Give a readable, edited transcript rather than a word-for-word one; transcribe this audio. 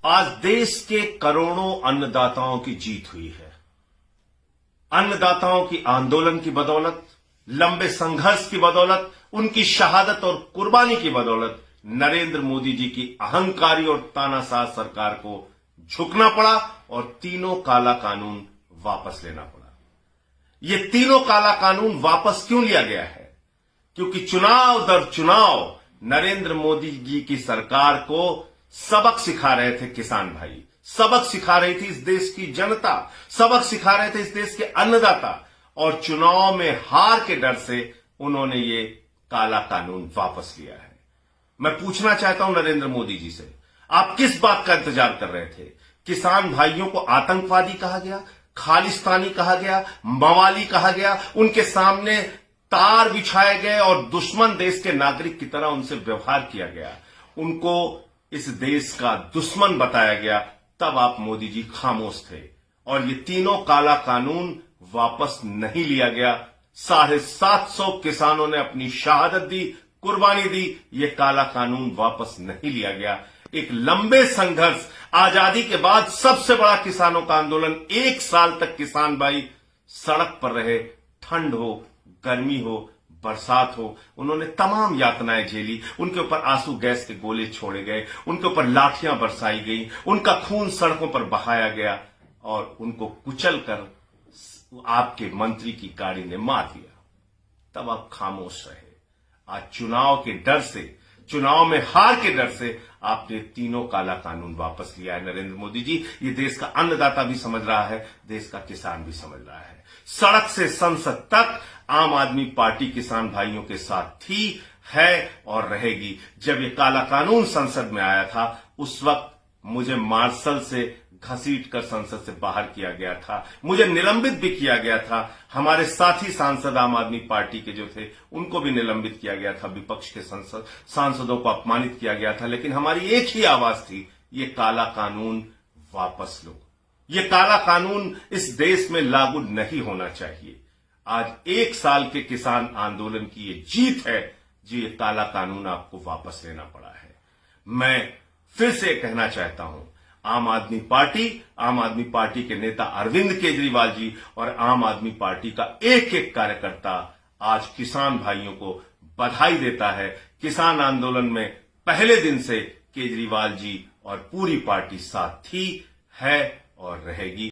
आज देश के करोड़ों अन्नदाताओं की जीत हुई है। अन्नदाताओं की आंदोलन की बदौलत, लंबे संघर्ष की बदौलत, उनकी शहादत और कुर्बानी की बदौलत नरेंद्र मोदी जी की अहंकारी और तानाशाह सरकार को झुकना पड़ा और तीनों काला कानून वापस लेना पड़ा। ये तीनों काला कानून वापस क्यों लिया गया है? क्योंकि चुनाव दर चुनाव नरेंद्र मोदी जी की सरकार को सबक सिखा रहे थे किसान भाई, सबक सिखा रही थी इस देश की जनता, सबक सिखा रहे थे इस देश के अन्नदाता, और चुनाव में हार के डर से उन्होंने ये काला कानून वापस लिया है। मैं पूछना चाहता हूं नरेंद्र मोदी जी से, आप किस बात का इंतजार कर रहे थे? किसान भाइयों को आतंकवादी कहा गया, खालिस्तानी कहा गया, मवाली कहा गया, उनके सामने तार बिछाए गए और दुश्मन देश के नागरिक की तरह उनसे व्यवहार किया गया, उनको इस देश का दुश्मन बताया गया। तब आप मोदी जी खामोश थे और ये तीनों काला कानून वापस नहीं लिया गया। 750 किसानों ने अपनी शहादत दी, कुर्बानी दी, ये काला कानून वापस नहीं लिया गया। एक लंबे संघर्ष, आजादी के बाद सबसे बड़ा किसानों का आंदोलन, 1 साल तक किसान भाई सड़क पर रहे, ठंड हो, गर्मी हो, बरसात हो, उन्होंने तमाम यातनाएं झेली। उनके ऊपर आंसू गैस के गोले छोड़े गए, उनके ऊपर लाठियां बरसाई गई, उनका खून सड़कों पर बहाया गया और उनको कुचल कर आपके मंत्री की गाड़ी ने मार दिया। तब आप खामोश रहे। आज चुनाव के डर से, चुनाव में हार के डर से आपने तीनों काला कानून वापस लिया है। नरेंद्र मोदी जी, ये देश का अन्नदाता भी समझ रहा है, देश का किसान भी समझ रहा है। सड़क से संसद तक आम आदमी पार्टी किसान भाइयों के साथ थी, है और रहेगी। जब ये काला कानून संसद में आया था, उस वक्त मुझे मार्शल से घसीट कर संसद से बाहर किया गया था, मुझे निलंबित भी किया गया था। हमारे साथी सांसद आम आदमी पार्टी के जो थे, उनको भी निलंबित किया गया था, विपक्ष के सांसदों को अपमानित किया गया था। लेकिन हमारी एक ही आवाज थी, ये काला कानून वापस लो, ये काला कानून इस देश में लागू नहीं होना चाहिए। आज 1 साल के किसान आंदोलन की ये जीत है, जो ये काला कानून आपको वापस लेना पड़ा है। मैं फिर से कहना चाहता हूं, आम आदमी पार्टी के नेता अरविंद केजरीवाल जी और आम आदमी पार्टी का एक एक कार्यकर्ता आज किसान भाइयों को बधाई देता है। किसान आंदोलन में पहले दिन से केजरीवाल जी और पूरी पार्टी साथ थी, है और रहेगी।